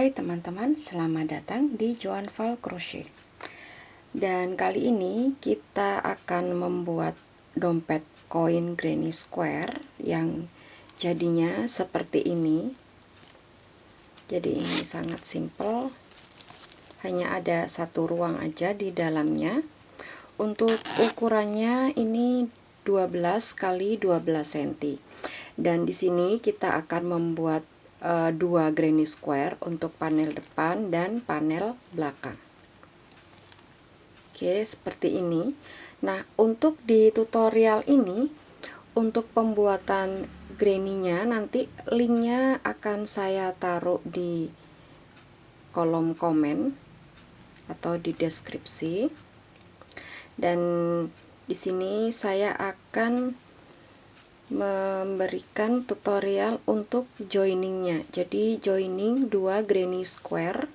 Hai teman-teman, selamat datang di Joan Val Crochet. Dan kali ini kita akan membuat dompet koin granny square yang jadinya seperti ini. Jadi ini sangat simple, hanya ada satu ruang aja di dalamnya. Untuk ukurannya ini 12 kali 12 cm. Dan di sini kita akan membuat dua granny square untuk panel depan dan panel belakang. Oke, seperti ini. Nah, untuk di tutorial ini, untuk pembuatan granny-nya nanti linknya akan saya taruh di kolom komen atau di deskripsi. Dan di sini saya akan memberikan tutorial untuk joiningnya. Jadi joining dua granny square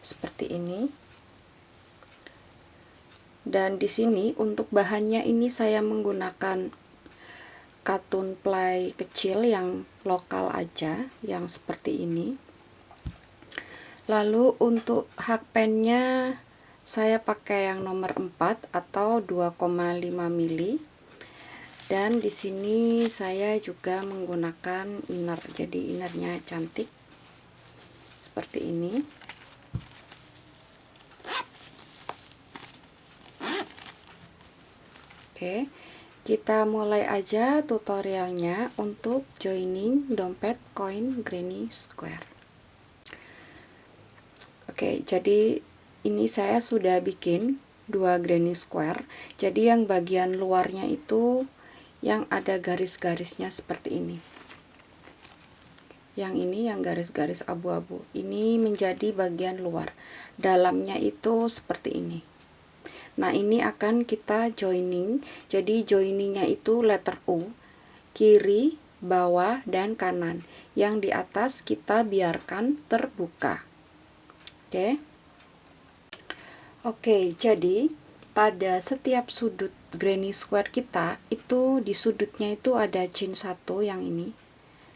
seperti ini. Dan di sini untuk bahannya ini saya menggunakan katun ply kecil yang lokal aja, yang seperti ini. Lalu untuk hakpennya saya pakai yang nomor 4 atau 2,5 mili. Dan di sini saya juga menggunakan inner, jadi innernya cantik seperti ini. Oke, kita mulai aja tutorialnya untuk joining dompet koin granny square. Oke, jadi ini saya sudah bikin dua granny square. Jadi yang bagian luarnya itu yang ada garis-garisnya seperti ini. Yang ini yang garis-garis abu-abu, ini menjadi bagian luar. Dalamnya itu seperti ini. Nah, ini akan kita joining. Jadi joiningnya itu letter U, kiri, bawah, dan kanan. Yang di atas kita biarkan terbuka. Oke, jadi pada setiap sudut granny square kita itu di sudutnya itu ada chain 1 yang ini.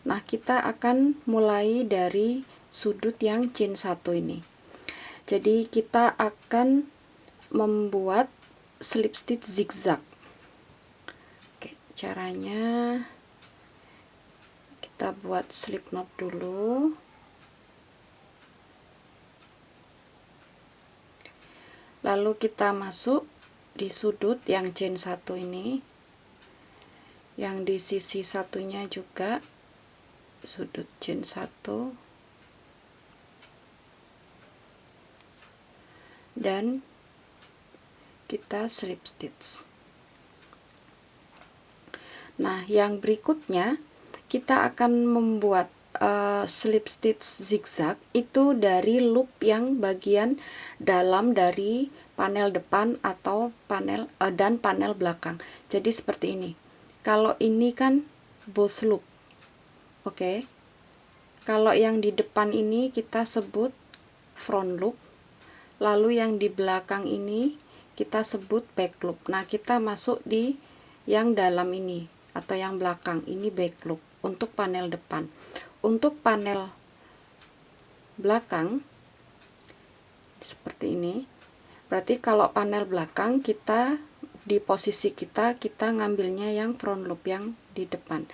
Nah, kita akan mulai dari sudut yang chain 1 ini. Jadi kita akan membuat slip stitch zigzag. Oke, caranya kita buat slip knot dulu. Lalu kita masuk di sudut yang chain 1 ini. Yang di sisi satunya juga sudut chain 1. Dan kita slip stitch. Nah, yang berikutnya kita akan membuat slip stitch zigzag itu dari loop yang bagian dalam dari panel depan atau panel dan panel belakang. Jadi seperti ini. Kalau ini kan both loop. Oke. Kalau yang di depan ini kita sebut front loop. Lalu yang di belakang ini kita sebut back loop. Nah, kita masuk di yang dalam ini atau yang belakang, ini back loop untuk panel depan. Untuk panel belakang seperti ini. Berarti kalau panel belakang kita di posisi kita ngambilnya yang front loop yang di depan.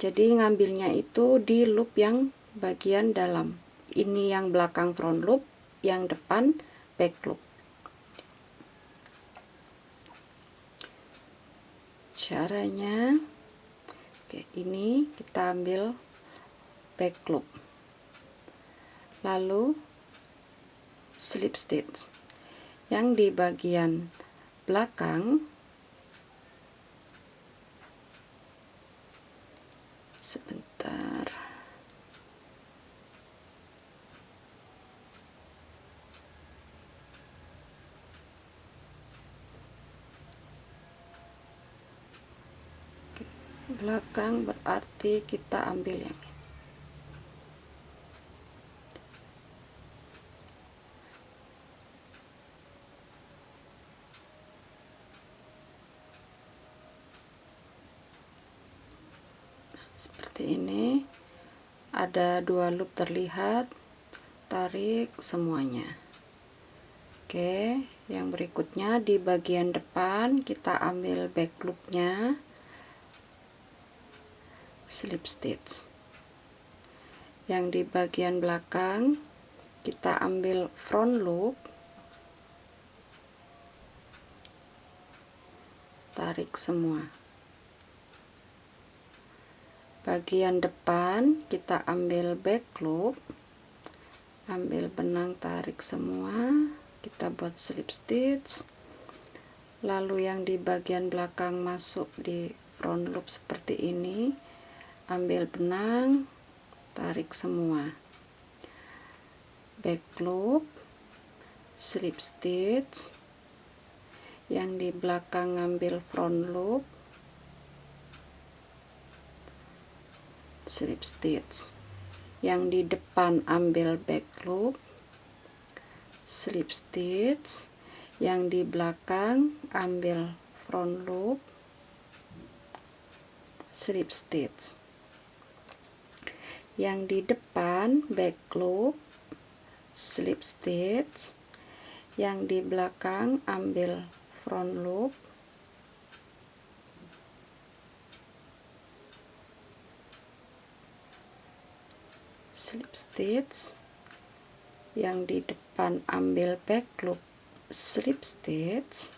Jadi ngambilnya itu di loop yang bagian dalam. Ini yang belakang front loop, yang depan back loop. Caranya, oke, ini kita ambil back loop, lalu slip stitch yang di bagian belakang. Sebentar, belakang berarti kita ambil yang ini. Seperti ini, ada 2 loop terlihat, tarik semuanya. Oke, yang berikutnya di bagian depan kita ambil back loopnya, slip stitch. Yang di bagian belakang kita ambil front loop, tarik semua. Bagian depan kita ambil back loop, ambil benang, tarik semua, kita buat slip stitch. Lalu yang di bagian belakang masuk di front loop seperti ini, ambil benang, tarik semua, back loop, slip stitch. Yang di belakang ngambil front loop, slip stitch. Yang di depan ambil back loop, slip stitch. Yang di belakang ambil front loop, slip stitch. Yang di depan back loop, slip stitch. Yang di belakang ambil front loop, slip stitch. Yang di depan ambil back loop, slip stitch.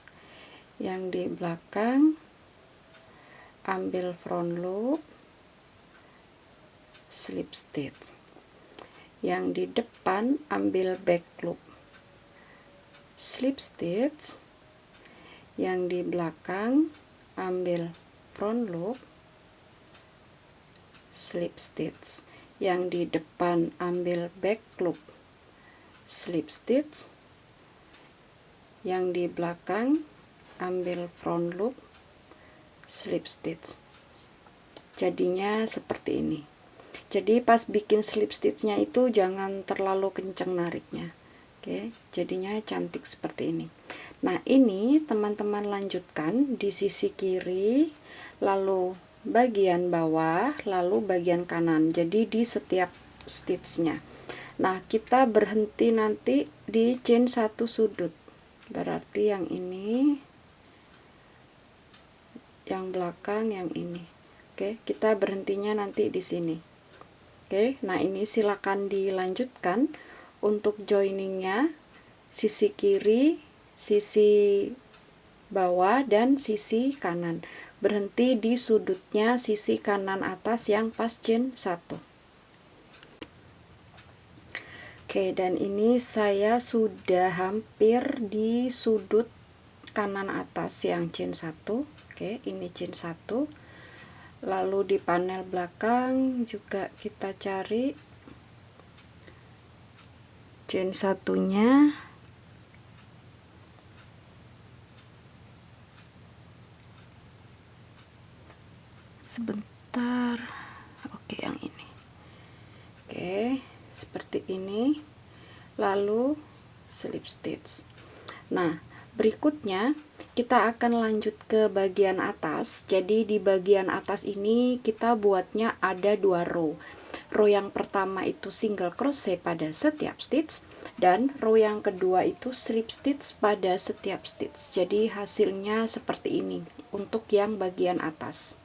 Yang di belakang ambil front loop, slip stitch. Yang di depan ambil back loop, slip stitch. Yang di belakang ambil front loop, slip stitch. Yang di depan ambil back loop, slip stitch. Yang di belakang ambil front loop, slip stitch. Jadinya seperti ini. Jadi pas bikin slip stitchnya itu jangan terlalu kenceng nariknya. Oke, jadinya cantik seperti ini. Nah, ini teman-teman lanjutkan di sisi kiri, lalu bagian bawah, lalu bagian kanan. Jadi di setiap stitchnya. Nah, kita berhenti nanti di chain 1 sudut. Berarti yang ini, yang belakang, yang ini. Oke, kita berhentinya nanti di sini. Oke, nah ini silakan dilanjutkan untuk joiningnya, sisi kiri, sisi bawah, dan sisi kanan. Berhenti di sudutnya sisi kanan atas yang pas chain 1. Oke, dan ini saya sudah hampir di sudut kanan atas yang chain 1. Oke, ini chain 1. Lalu di panel belakang juga kita cari chain satunya. Sebentar. Oke, yang ini. Oke, seperti ini. Lalu slip stitch. Nah, berikutnya kita akan lanjut ke bagian atas. Jadi di bagian atas ini kita buatnya ada 2 row. Row yang pertama itu single crochet pada setiap stitch, dan row yang kedua itu slip stitch pada setiap stitch. Jadi hasilnya seperti ini untuk yang bagian atas.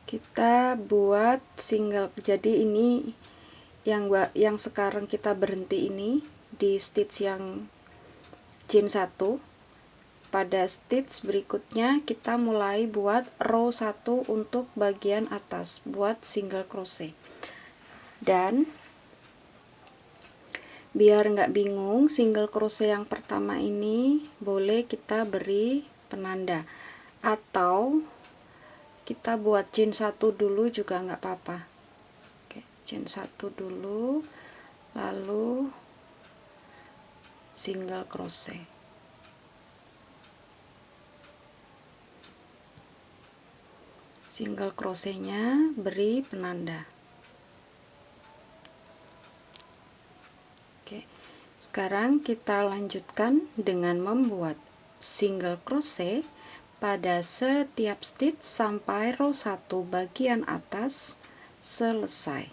Kita buat single, jadi ini yang sekarang kita berhenti ini di stitch yang chain 1. Pada stitch berikutnya kita mulai buat row 1 untuk bagian atas, buat single crochet. Dan biar nggak bingung, single crochet yang pertama ini boleh kita beri penanda, atau kita buat chain 1 dulu juga nggak apa-apa. Oke, chain 1 dulu, lalu single crochet. Single crochetnya beri penanda. Oke, sekarang kita lanjutkan dengan membuat single crochet pada setiap stitch sampai row 1 bagian atas selesai.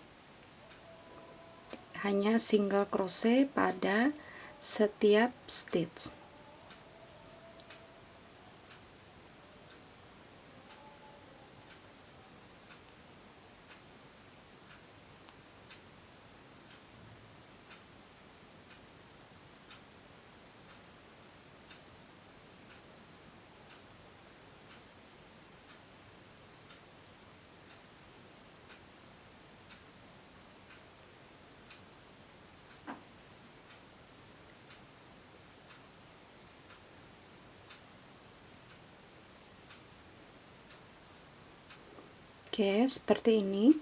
Hanya single crochet pada setiap stitch. Oke, seperti ini.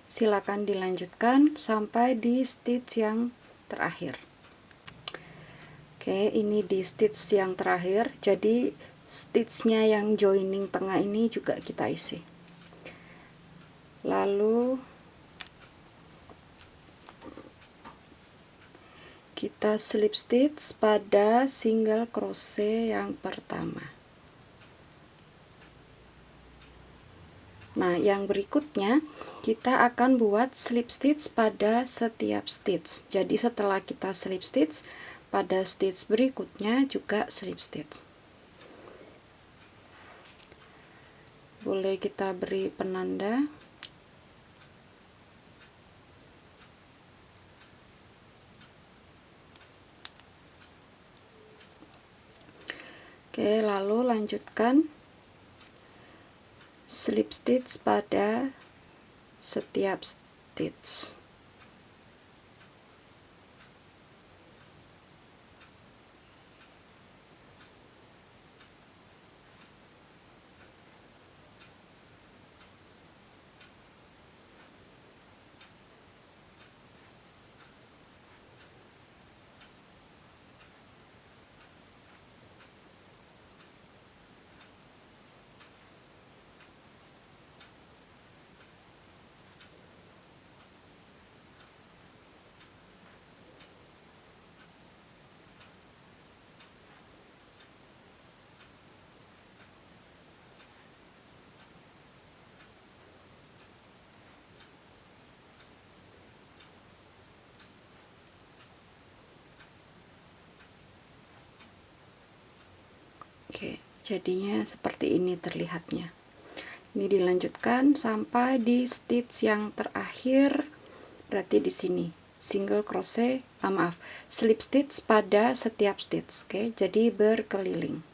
Silakan dilanjutkan sampai di stitch yang terakhir. Oke, ini di stitch yang terakhir. Jadi stitchnya yang joining tengah ini juga kita isi. Lalu kita slip stitch pada single crochet yang pertama. Nah, yang berikutnya kita akan buat slip stitch pada setiap stitch. Jadi setelah kita slip stitch, pada stitch berikutnya juga slip stitch. Boleh kita beri penanda. Oke, lalu lanjutkan slip stitch pada setiap stitch. Oke, jadinya seperti ini terlihatnya. Ini dilanjutkan sampai di stitch yang terakhir, berarti di sini single crochet, slip stitch pada setiap stitch. Oke, jadi berkeliling.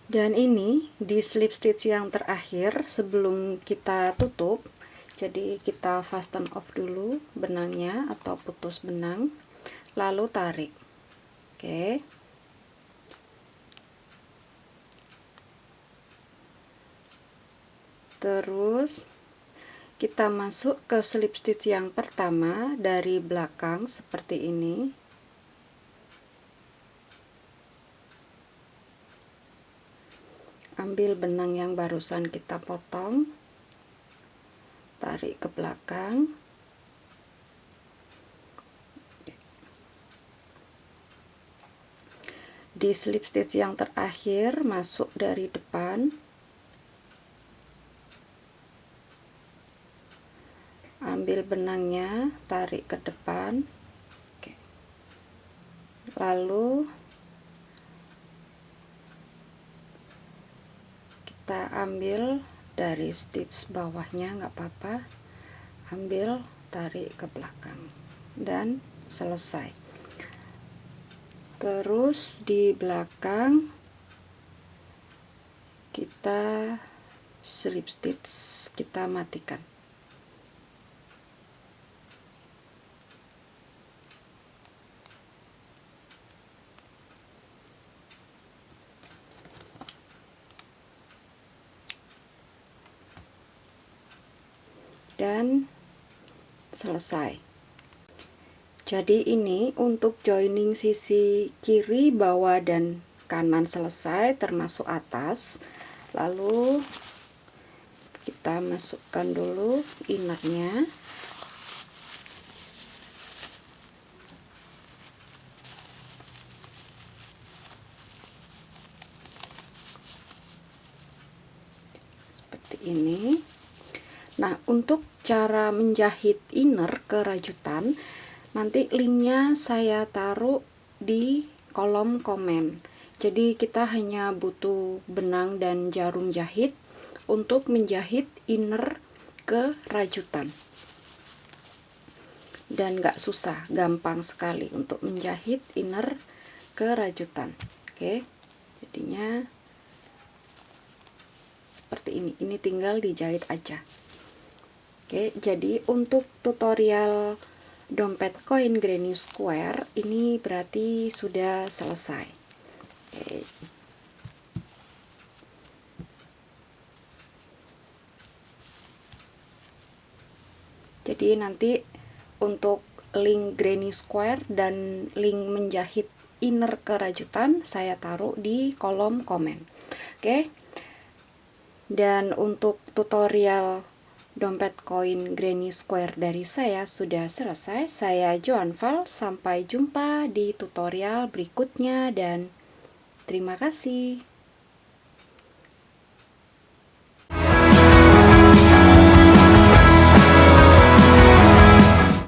Dan ini di slip stitch yang terakhir sebelum kita tutup, jadi kita fasten off dulu benangnya atau putus benang, lalu tarik. Oke. Terus kita masuk ke slip stitch yang pertama dari belakang seperti ini. Ambil benang yang barusan kita potong, tarik ke belakang. Di slip stitch yang terakhir masuk dari depan. Ambil benangnya, tarik ke depan. Oke. Lalu kita ambil dari stitch bawahnya, nggak apa-apa, ambil, tarik ke belakang, dan selesai. Terus di belakang kita slip stitch, kita matikan. Dan selesai. Jadi ini untuk joining sisi kiri, bawah, dan kanan selesai, termasuk atas. Lalu kita masukkan dulu innernya. seperti ini. Nah, untuk cara menjahit inner ke rajutan, nanti linknya saya taruh di kolom komen. Jadi kita hanya butuh benang dan jarum jahit untuk menjahit inner ke rajutan. Dan gak susah, gampang sekali untuk menjahit inner ke rajutan. Oke, jadinya seperti ini tinggal dijahit aja. Oke, jadi untuk tutorial dompet koin Granny Square ini berarti sudah selesai. Oke. Jadi nanti untuk link Granny Square dan link menjahit inner ke rajutan saya taruh di kolom komen. Oke. Dan untuk tutorial dompet koin Granny Square dari saya sudah selesai. Saya Joan Val, sampai jumpa di tutorial berikutnya dan terima kasih.